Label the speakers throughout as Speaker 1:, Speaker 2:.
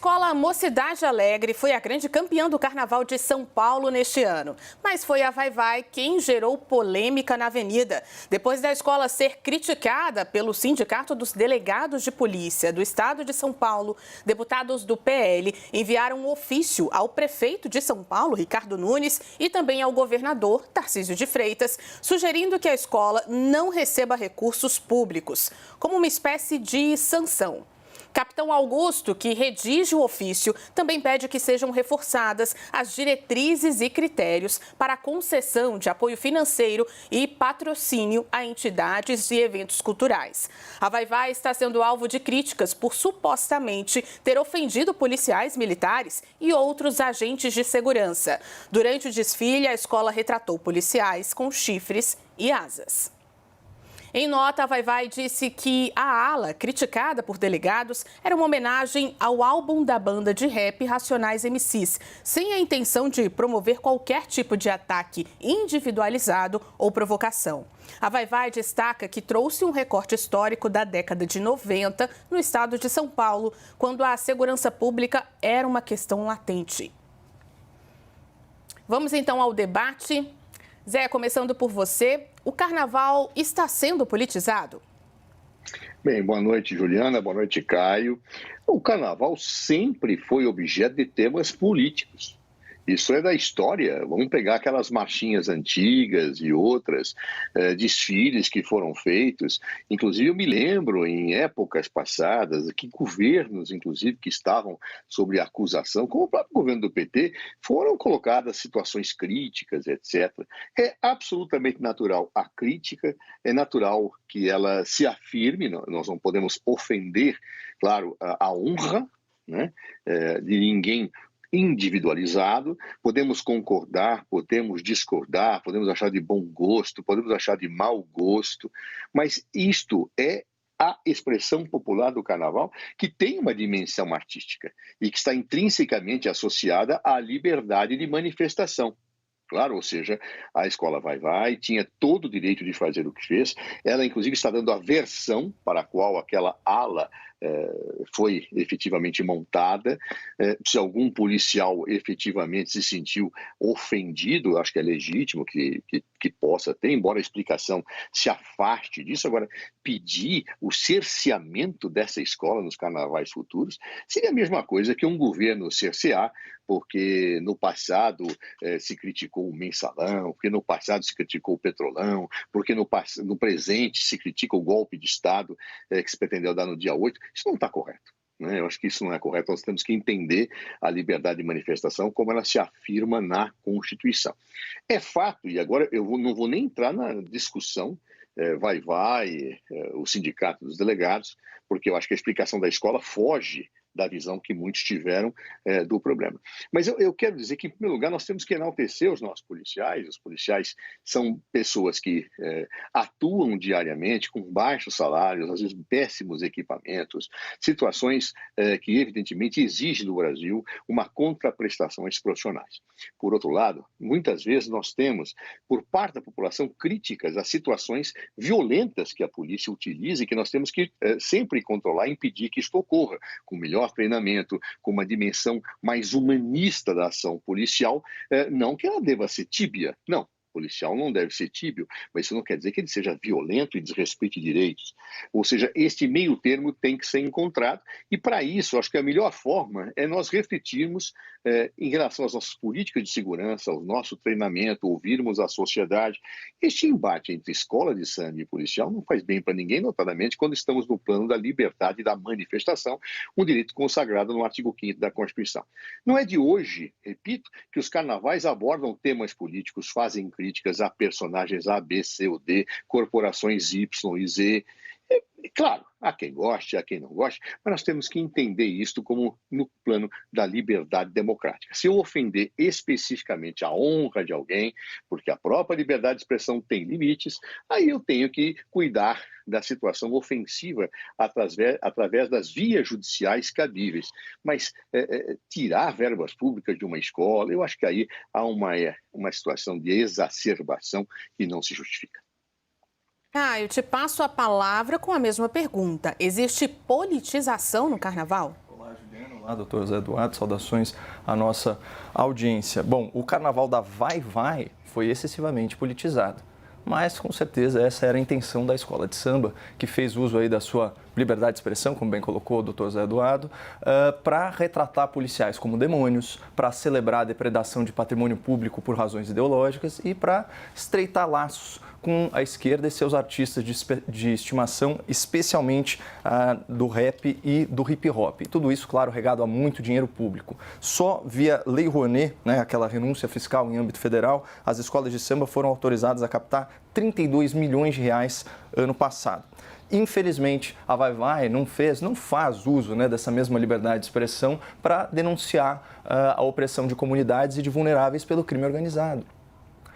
Speaker 1: escola Mocidade Alegre foi a grande campeã do Carnaval de São Paulo neste ano. Mas foi a Vai-Vai quem gerou polêmica na avenida. Depois da escola ser criticada pelo Sindicato dos Delegados de Polícia do Estado de São Paulo, deputados do PL enviaram um ofício ao prefeito de São Paulo, Ricardo Nunes, e também ao governador, Tarcísio de Freitas, sugerindo que a escola não receba recursos públicos, como uma espécie de sanção. Capitão Augusto, que redige o ofício, também pede que sejam reforçadas as diretrizes e critérios para a concessão de apoio financeiro e patrocínio a entidades e eventos culturais. A Vai-Vai está sendo alvo de críticas por supostamente ter ofendido policiais militares e outros agentes de segurança. Durante o desfile, a escola retratou policiais com chifres e asas. Em nota, a Vai-Vai disse que a ala, criticada por delegados, era uma homenagem ao álbum da banda de rap Racionais MCs, sem a intenção de promover qualquer tipo de ataque individualizado ou provocação. A Vai-Vai destaca que trouxe um recorte histórico da década de 90 no estado de São Paulo, quando a segurança pública era uma questão latente. Vamos então ao debate. Zé, começando por você, o carnaval está sendo politizado?
Speaker 2: Bem, boa noite, Juliana, boa noite, Caio. O carnaval sempre foi objeto de temas políticos. Isso é da história. Vamos pegar aquelas marchinhas antigas e outras, desfiles que foram feitos. Inclusive, eu me lembro, em épocas passadas, que governos, inclusive, que estavam sob acusação, como o próprio governo do PT, foram colocadas situações críticas, etc. É absolutamente natural a crítica, é natural que ela se afirme, nós não podemos ofender, claro, a honra, né, de ninguém individualizado, podemos concordar, podemos discordar, podemos achar de bom gosto, podemos achar de mau gosto, mas isto é a expressão popular do carnaval, que tem uma dimensão artística e que está intrinsecamente associada à liberdade de manifestação. Claro, ou seja, a escola Vai-Vai tinha todo o direito de fazer o que fez. Ela, inclusive, está dando a versão para a qual aquela ala foi efetivamente montada. Se algum policial efetivamente se sentiu ofendido, acho que é legítimo que possa ter, embora a explicação se afaste disso. Agora, pedir o cerceamento dessa escola nos carnavais futuros seria a mesma coisa que um governo cercear, porque no passado se criticou o mensalão, porque no passado se criticou o petrolão, porque no presente se critica o golpe de Estado que se pretendeu dar no dia 8. Isso não está correto. Eu acho que isso não é correto. Nós temos que entender a liberdade de manifestação como ela se afirma na Constituição. É fato, e agora eu não vou nem entrar na discussão Vai-Vai, o sindicato dos delegados, porque eu acho que a explicação da escola foge da visão que muitos tiveram do problema. Mas eu quero dizer que, em primeiro lugar, nós temos que enaltecer os nossos policiais. Os policiais são pessoas que atuam diariamente com baixos salários, às vezes péssimos equipamentos, situações que, evidentemente, exigem do Brasil uma contraprestação a esses profissionais. Por outro lado, muitas vezes nós temos, por parte da população, críticas a situações violentas que a polícia utiliza e que nós temos que sempre controlar e impedir que isto ocorra, com melhor treinamento, com uma dimensão mais humanista da ação policial, não que ela deva ser tíbia, não. O policial não deve ser tíbio, mas isso não quer dizer que ele seja violento e desrespeite direitos. Ou seja, este meio termo tem que ser encontrado e, para isso, acho que a melhor forma é nós refletirmos em relação às nossas políticas de segurança, ao nosso treinamento, ouvirmos a sociedade. Este embate entre escola de samba e policial não faz bem para ninguém, notadamente quando estamos no plano da liberdade da manifestação, um direito consagrado no artigo 5º da Constituição. Não é de hoje, repito, que os carnavais abordam temas políticos, fazem críticas a personagens A, B, C ou D, corporações Y e Z. Claro, há quem goste, há quem não goste, mas nós temos que entender isto como no plano da liberdade democrática. Se eu ofender especificamente a honra de alguém, porque a própria liberdade de expressão tem limites, aí eu tenho que cuidar da situação ofensiva através das vias judiciais cabíveis. Mas tirar verbas públicas de uma escola, eu acho que aí há uma situação de exacerbação que não se justifica.
Speaker 1: Eu te passo a palavra com a mesma pergunta. Existe politização no carnaval?
Speaker 3: Olá, Juliano. Olá, doutor Zé Eduardo. Saudações à nossa audiência. Bom, o carnaval da Vai-Vai foi excessivamente politizado. Mas, com certeza, essa era a intenção da escola de samba, que fez uso aí da sua liberdade de expressão, como bem colocou o doutor Zé Eduardo, para retratar policiais como demônios, para celebrar a depredação de patrimônio público por razões ideológicas e para estreitar laços com a esquerda e seus artistas de estimação, especialmente do rap e do hip hop. E tudo isso, claro, regado a muito dinheiro público. Só via Lei Rouanet, né, aquela renúncia fiscal em âmbito federal, as escolas de samba foram autorizadas a captar 32 milhões de reais ano passado. Infelizmente, a Vai-Vai não faz uso, né, dessa mesma liberdade de expressão para denunciar a opressão de comunidades e de vulneráveis pelo crime organizado.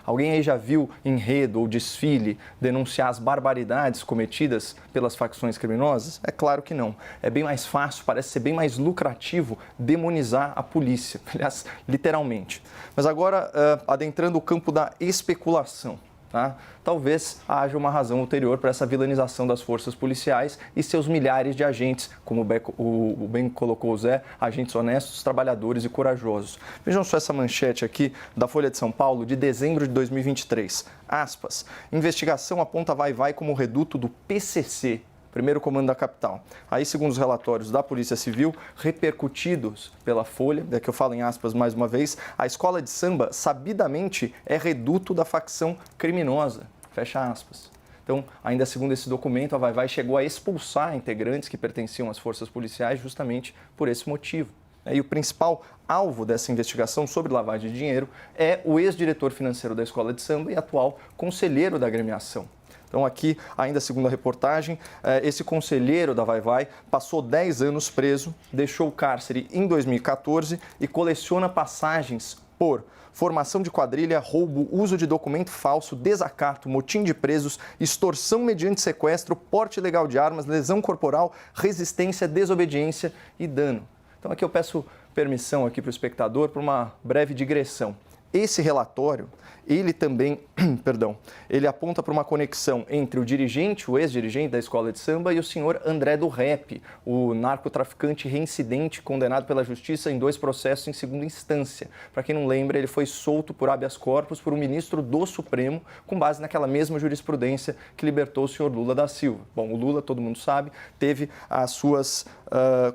Speaker 3: Alguém aí já viu enredo ou desfile denunciar as barbaridades cometidas pelas facções criminosas? É claro que não. É bem mais fácil, parece ser bem mais lucrativo demonizar a polícia, aliás, literalmente. Mas agora, adentrando o campo da especulação. Tá? Talvez haja uma razão ulterior para essa vilanização das forças policiais e seus milhares de agentes, como o bem colocou o Zé, agentes honestos, trabalhadores e corajosos. Vejam só essa manchete aqui da Folha de São Paulo, de dezembro de 2023. Aspas. Investigação aponta Vai-Vai como reduto do PCC. Primeiro comando da capital. Aí, segundo os relatórios da Polícia Civil, repercutidos pela Folha, que eu falo em aspas mais uma vez, a escola de samba, sabidamente, é reduto da facção criminosa. Fecha aspas. Então, ainda segundo esse documento, a Vai-Vai chegou a expulsar integrantes que pertenciam às forças policiais justamente por esse motivo. E o principal alvo dessa investigação sobre lavagem de dinheiro é o ex-diretor financeiro da escola de samba e atual conselheiro da agremiação. Então, aqui, ainda segundo a reportagem, esse conselheiro da Vai-Vai passou 10 anos preso, deixou o cárcere em 2014 e coleciona passagens por formação de quadrilha, roubo, uso de documento falso, desacato, motim de presos, extorsão mediante sequestro, porte ilegal de armas, lesão corporal, resistência, desobediência e dano. Então, aqui eu peço permissão aqui para o espectador para uma breve digressão. Esse relatório, ele também, ele aponta para uma conexão entre o dirigente, o ex-dirigente da escola de samba e o senhor André do Rap, o narcotraficante reincidente condenado pela justiça em 2 processos em segunda instância. Para quem não lembra, ele foi solto por habeas corpus por um ministro do Supremo, com base naquela mesma jurisprudência que libertou o senhor Lula da Silva. Bom, o Lula, todo mundo sabe, teve as suas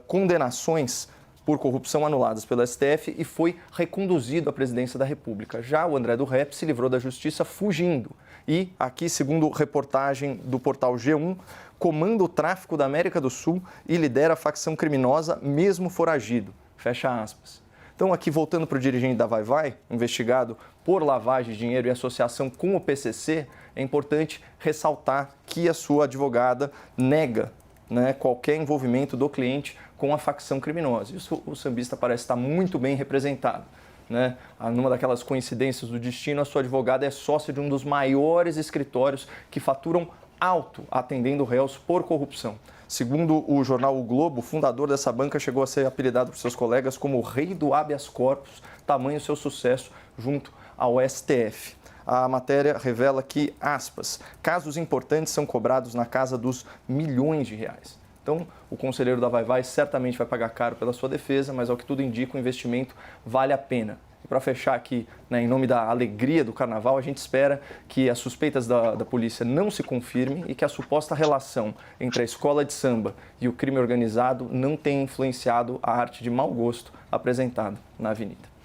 Speaker 3: condenações por corrupção anuladas pelo STF e foi reconduzido à presidência da República. Já o André do Rap se livrou da justiça fugindo. E aqui, segundo reportagem do portal G1, comanda o tráfico da América do Sul e lidera a facção criminosa mesmo foragido. Fecha aspas. Então, aqui, voltando para o dirigente da Vai-Vai, investigado por lavagem de dinheiro e associação com o PCC, é importante ressaltar que a sua advogada nega, né, qualquer envolvimento do cliente com a facção criminosa. Isso o sambista parece estar muito bem representado. Né? Numa daquelas coincidências do destino, a sua advogada é sócia de um dos maiores escritórios que faturam alto atendendo réus por corrupção. Segundo o jornal O Globo, o fundador dessa banca chegou a ser apelidado por seus colegas como o rei do habeas corpus, tamanho seu sucesso junto ao STF. A matéria revela que, aspas, casos importantes são cobrados na casa dos milhões de reais. Então, o conselheiro da Vai-Vai certamente vai pagar caro pela sua defesa, mas ao que tudo indica, o investimento vale a pena. E para fechar aqui, né, em nome da alegria do carnaval, a gente espera que as suspeitas da polícia não se confirmem e que a suposta relação entre a escola de samba e o crime organizado não tenha influenciado a arte de mau gosto apresentada na avenida.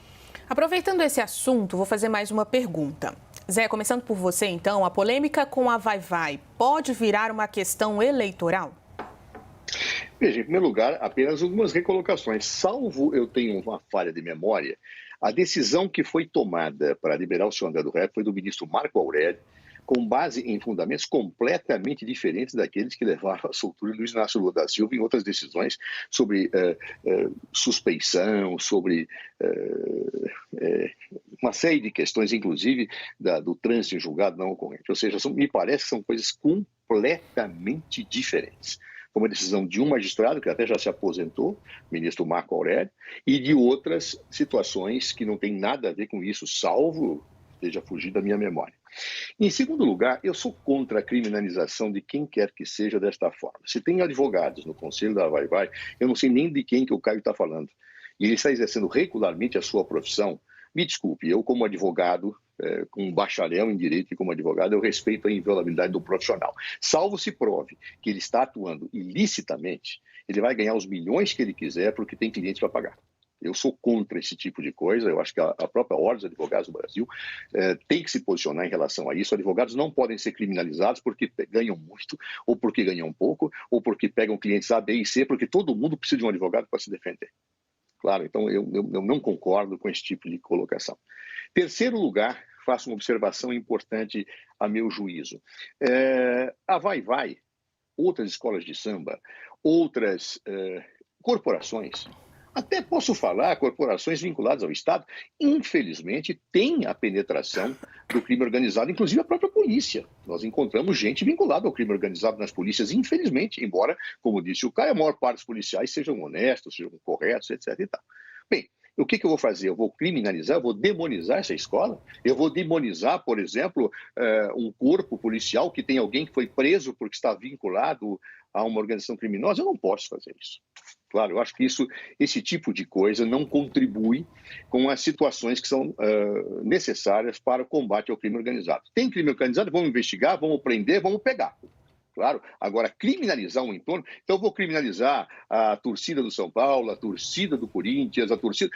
Speaker 1: Aproveitando esse assunto, vou fazer mais uma pergunta. Zé, começando por você então, a polêmica com a Vai-Vai pode virar uma questão eleitoral?
Speaker 2: Veja, em primeiro lugar, apenas algumas recolocações. Salvo eu tenho uma falha de memória, a decisão que foi tomada para liberar o senhor André do Rap foi do ministro Marco Aurélio, com base em fundamentos completamente diferentes daqueles que levaram à soltura Luiz Inácio Lula da Silva em outras decisões sobre suspeição, sobre uma série de questões, inclusive do trânsito em julgado não ocorrente. Ou seja, me parece que são coisas completamente diferentes. Como a decisão de um magistrado, que até já se aposentou, ministro Marco Aurélio, e de outras situações que não têm nada a ver com isso, salvo esteja fugindo da minha memória. Em segundo lugar, eu sou contra a criminalização de quem quer que seja desta forma. Se tem advogados no Conselho da Vai-Vai, eu não sei nem de quem que o Caio está falando, e ele está exercendo regularmente a sua profissão. Me desculpe, eu como advogado, com um bacharel em direito e como advogado, eu respeito a inviolabilidade do profissional. Salvo se prove que ele está atuando ilicitamente, ele vai ganhar os milhões que ele quiser porque tem clientes para pagar. Eu sou contra esse tipo de coisa, eu acho que a própria Ordem dos Advogados do Brasil tem que se posicionar em relação a isso. Advogados não podem ser criminalizados porque ganham muito, ou porque ganham pouco, ou porque pegam clientes A, B e C, porque todo mundo precisa de um advogado para se defender. Claro, então eu não concordo com esse tipo de colocação. Terceiro lugar, faço uma observação importante a meu juízo. A Vai-Vai, outras escolas de samba, outras corporações, até posso falar corporações vinculadas ao Estado, infelizmente têm a penetração do crime organizado, inclusive a própria polícia. Nós encontramos gente vinculada ao crime organizado nas polícias, infelizmente, embora, como disse o Caio, a maior parte dos policiais sejam honestos, sejam corretos, etc. E tal. Bem, o que eu vou fazer? Eu vou criminalizar, eu vou demonizar essa escola? Eu vou demonizar, por exemplo, um corpo policial que tem alguém que foi preso porque está vinculado a uma organização criminosa? Eu não posso fazer isso. Claro, eu acho que esse tipo de coisa não contribui com as situações que são necessárias para o combate ao crime organizado. Tem crime organizado, vamos investigar, vamos prender, vamos pegar. Claro, agora criminalizar um entorno, então eu vou criminalizar a torcida do São Paulo, a torcida do Corinthians, a torcida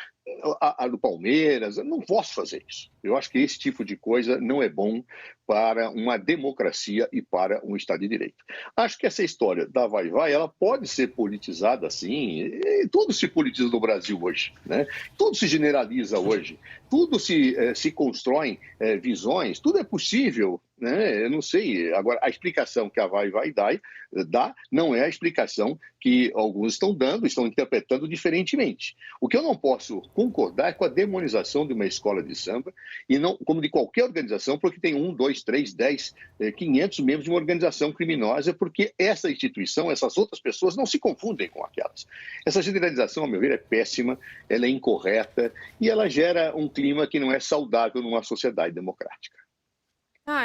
Speaker 2: a do Palmeiras, eu não posso fazer isso. Eu acho que esse tipo de coisa não é bom para uma democracia e para um Estado de Direito. Acho que essa história da Vai-Vai, ela pode ser politizada assim, e tudo se politiza no Brasil hoje, né? Tudo se generaliza hoje, tudo se constroem visões, tudo é possível, né? Eu não sei, agora a explicação que a Vai-Vai dá não é a explicação que alguns estão dando, estão interpretando diferentemente. O que eu não posso concordar é com a demonização de uma escola de samba, e não como de qualquer organização, porque tem 1, 2, 3, 10, 500 membros de uma organização criminosa, porque essa instituição, essas outras pessoas não se confundem com aquelas. Essa generalização, a meu ver, é péssima, ela é incorreta e ela gera um clima que não é saudável numa sociedade democrática.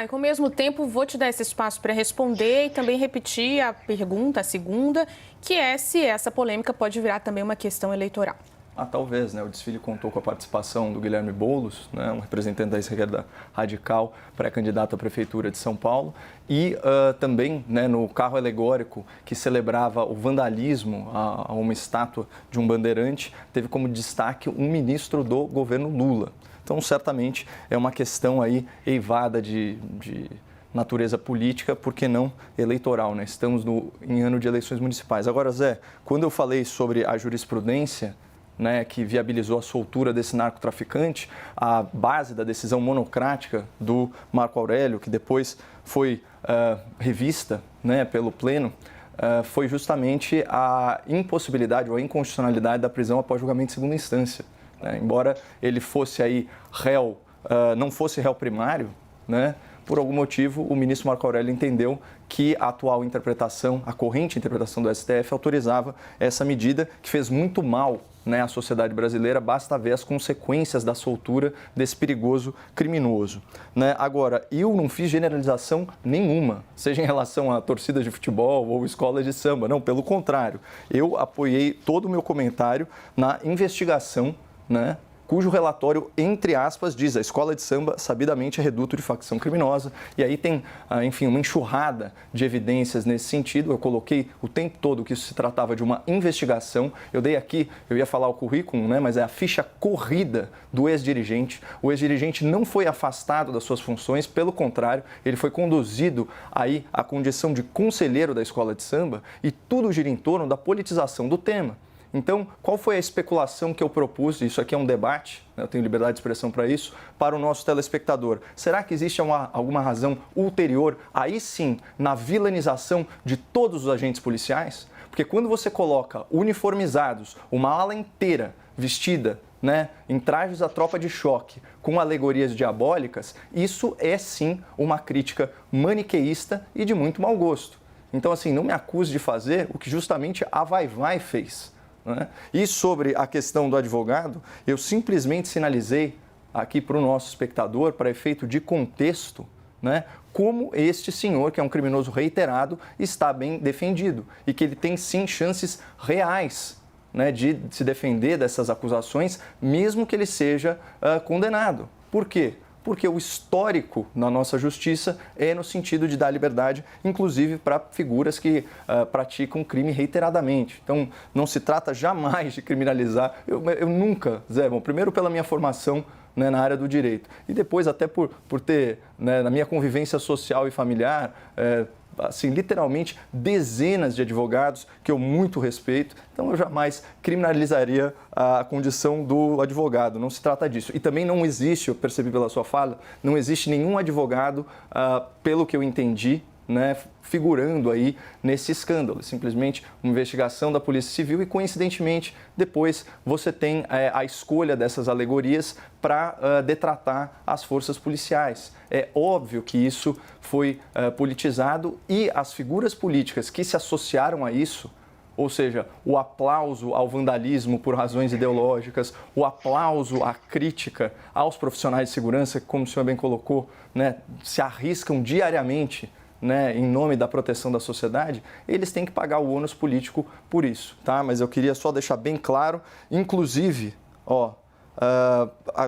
Speaker 1: E com o mesmo tempo, vou te dar esse espaço para responder e também repetir a pergunta, a segunda, que é se essa polêmica pode virar também uma questão eleitoral.
Speaker 3: Talvez, né? O desfile contou com a participação do Guilherme Boulos, né? Um representante da esquerda radical, pré-candidato à Prefeitura de São Paulo, e também, né, no carro alegórico que celebrava o vandalismo a uma estátua de um bandeirante, teve como destaque um ministro do governo Lula. Então, certamente, é uma questão aí eivada de natureza política, por que não eleitoral, né? Estamos em ano de eleições municipais. Agora, Zé, quando eu falei sobre a jurisprudência, né, que viabilizou a soltura desse narcotraficante, a base da decisão monocrática do Marco Aurélio, que depois foi revista, né, pelo Pleno, foi justamente a impossibilidade ou a inconstitucionalidade da prisão após julgamento de segunda instância. Embora ele fosse aí réu, não fosse réu primário, né, por algum motivo o ministro Marco Aurélio entendeu que a atual interpretação, a corrente interpretação do STF autorizava essa medida que fez muito mal, né, à sociedade brasileira. Basta ver as consequências da soltura desse perigoso criminoso, né? Agora, eu não fiz generalização nenhuma, seja em relação a torcidas de futebol ou escolas de samba, não, pelo contrário. Eu apoiei todo o meu comentário na investigação, né, cujo relatório, entre aspas, diz a escola de samba sabidamente é reduto de facção criminosa. E aí tem, enfim, uma enxurrada de evidências nesse sentido. Eu coloquei o tempo todo que isso se tratava de uma investigação. Eu dei aqui, eu ia falar o currículo, né, mas é a ficha corrida do ex-dirigente. O ex-dirigente não foi afastado das suas funções, pelo contrário, ele foi conduzido aí à condição de conselheiro da escola de samba, e tudo gira em torno da politização do tema. Então, qual foi a especulação que eu propus? Isso aqui é um debate, eu tenho liberdade de expressão para isso, para o nosso telespectador. Será que existe alguma razão ulterior, aí sim, na vilanização de todos os agentes policiais? Porque quando você coloca uniformizados, uma ala inteira vestida, né, em trajes à tropa de choque, com alegorias diabólicas, isso é sim uma crítica maniqueísta e de muito mau gosto. Então, assim, não me acuse de fazer o que justamente a Vai-Vai fez. Né? E sobre a questão do advogado, eu simplesmente sinalizei aqui para o nosso espectador, para efeito de contexto, né? Como este senhor, que é um criminoso reiterado, está bem defendido e que ele tem sim chances reais, né, de se defender dessas acusações, mesmo que ele seja condenado. Por quê? Porque o histórico na nossa justiça é no sentido de dar liberdade, inclusive para figuras que praticam crime reiteradamente. Então, não se trata jamais de criminalizar. Eu nunca, Zé, bom, primeiro pela minha formação, né, na área do direito, e depois até por ter, né, na minha convivência social e familiar, assim, literalmente dezenas de advogados que eu muito respeito, então eu jamais criminalizaria a condição do advogado, não se trata disso. E também não existe, eu percebi pela sua fala, não existe nenhum advogado, pelo que eu entendi, né, figurando aí nesse escândalo. Simplesmente uma investigação da Polícia Civil e, coincidentemente, depois você tem a escolha dessas alegorias para detratar as forças policiais. É óbvio que isso foi politizado e as figuras políticas que se associaram a isso, ou seja, o aplauso ao vandalismo por razões ideológicas, o aplauso à crítica aos profissionais de segurança, que, como o senhor bem colocou, né, se arriscam diariamente, né, em nome da proteção da sociedade, eles têm que pagar o ônus político por isso, tá? Mas eu queria só deixar bem claro, inclusive,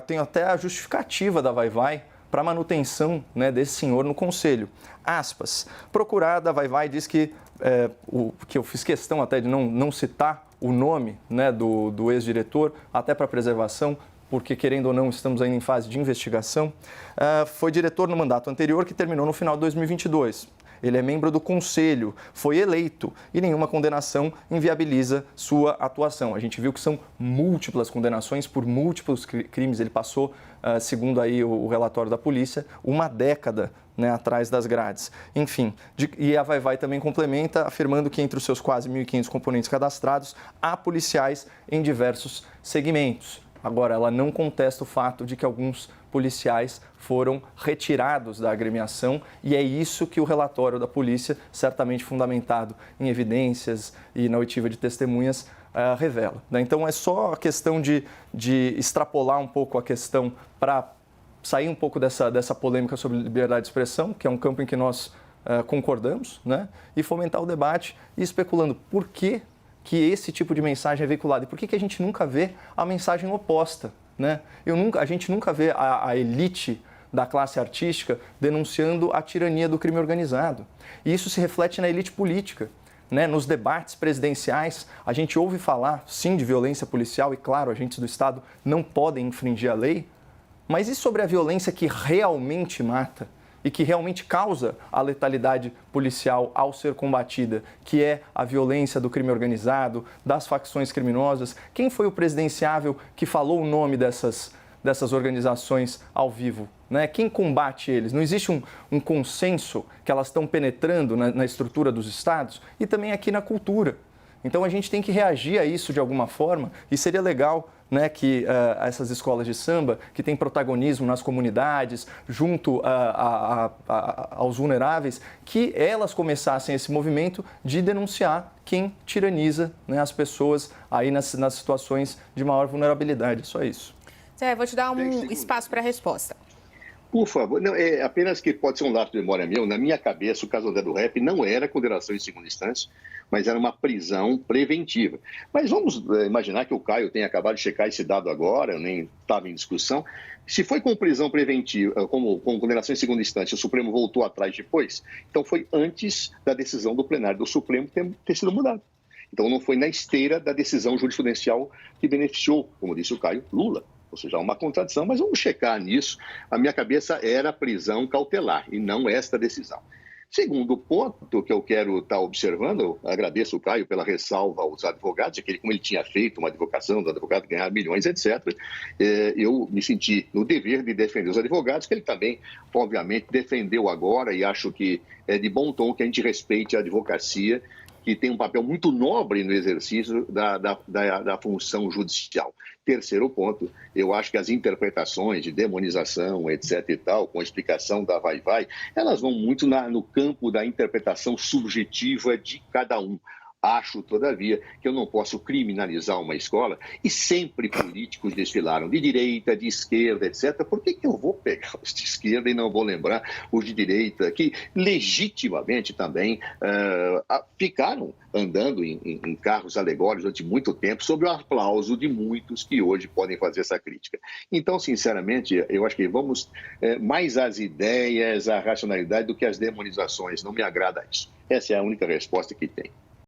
Speaker 3: tenho até a justificativa da Vai-Vai para a manutenção, né, desse senhor no conselho. Aspas, procurada, a Vai-Vai diz que eu fiz questão até de não citar o nome, né, do ex-diretor, até para preservação, porque, querendo ou não, estamos ainda em fase de investigação, foi diretor no mandato anterior, que terminou no final de 2022. Ele é membro do Conselho, foi eleito e nenhuma condenação inviabiliza sua atuação. A gente viu que são múltiplas condenações por múltiplos crimes. Ele passou, segundo aí o relatório da polícia, uma década, né, atrás das grades. Enfim, e a Vai-Vai também complementa, afirmando que entre os seus quase 1.500 componentes cadastrados, há policiais em diversos segmentos. Agora, ela não contesta o fato de que alguns policiais foram retirados da agremiação e é isso que o relatório da polícia, certamente fundamentado em evidências e na oitiva de testemunhas, revela, né? Então, é só a questão de extrapolar um pouco a questão para sair um pouco dessa polêmica sobre liberdade de expressão, que é um campo em que nós concordamos, né? E fomentar o debate e especulando por que esse tipo de mensagem é veiculada e por que a gente nunca vê a mensagem oposta, né? A gente nunca vê a elite da classe artística denunciando a tirania do crime organizado. E isso se reflete na elite política, né? Nos debates presidenciais, a gente ouve falar, sim, de violência policial e, claro, agentes do Estado não podem infringir a lei, mas e sobre a violência que realmente mata e que realmente causa a letalidade policial ao ser combatida, que é a violência do crime organizado, das facções criminosas? Quem foi o presidenciável que falou o nome dessas organizações ao vivo, né? Quem combate eles? Não existe um consenso que elas estão penetrando na estrutura dos estados e também aqui na cultura. Então, a gente tem que reagir a isso de alguma forma e seria legal, né, que essas escolas de samba, que têm protagonismo nas comunidades, junto aos vulneráveis, que elas começassem esse movimento de denunciar quem tiraniza, né, as pessoas aí nas situações de maior vulnerabilidade. Só isso.
Speaker 1: Zé, vou te dar um espaço para a resposta.
Speaker 2: Por favor, não, é apenas que pode ser um lapso de memória meu. Na minha cabeça, o caso André do Rep não era condenação em segunda instância, mas era uma prisão preventiva. Mas vamos imaginar que o Caio tenha acabado de checar esse dado agora, nem estava em discussão. Se foi com prisão preventiva, com condenação em segunda instância, o Supremo voltou atrás depois, então foi antes da decisão do plenário do Supremo ter sido mudado. Então não foi na esteira da decisão jurisprudencial que beneficiou, como disse o Caio, Lula. Ou seja, há uma contradição, mas vamos checar nisso. A minha cabeça era prisão cautelar e não esta decisão. Segundo ponto que eu quero estar observando, eu agradeço o Caio pela ressalva aos advogados, como ele tinha feito uma advocação do advogado ganhar milhões, etc. Eu me senti no dever de defender os advogados, que ele também, obviamente, defendeu agora, e acho que é de bom tom que a gente respeite a advocacia, que tem um papel muito nobre no exercício da função judicial. Terceiro ponto, eu acho que as interpretações de demonização, etc. e tal, com a explicação da Vai-Vai, elas vão muito no campo da interpretação subjetiva de cada um. Acho, todavia, que eu não posso criminalizar uma escola e sempre políticos desfilaram de direita, de esquerda, etc. Por que eu vou pegar os de esquerda e não vou lembrar os de direita, que legitimamente também ficaram andando em carros alegóricos durante muito tempo, sob o aplauso de muitos que hoje podem fazer essa crítica. Então, sinceramente, eu acho que vamos mais às ideias, à racionalidade do que às demonizações. Não me agrada isso. Essa é a única resposta que tem.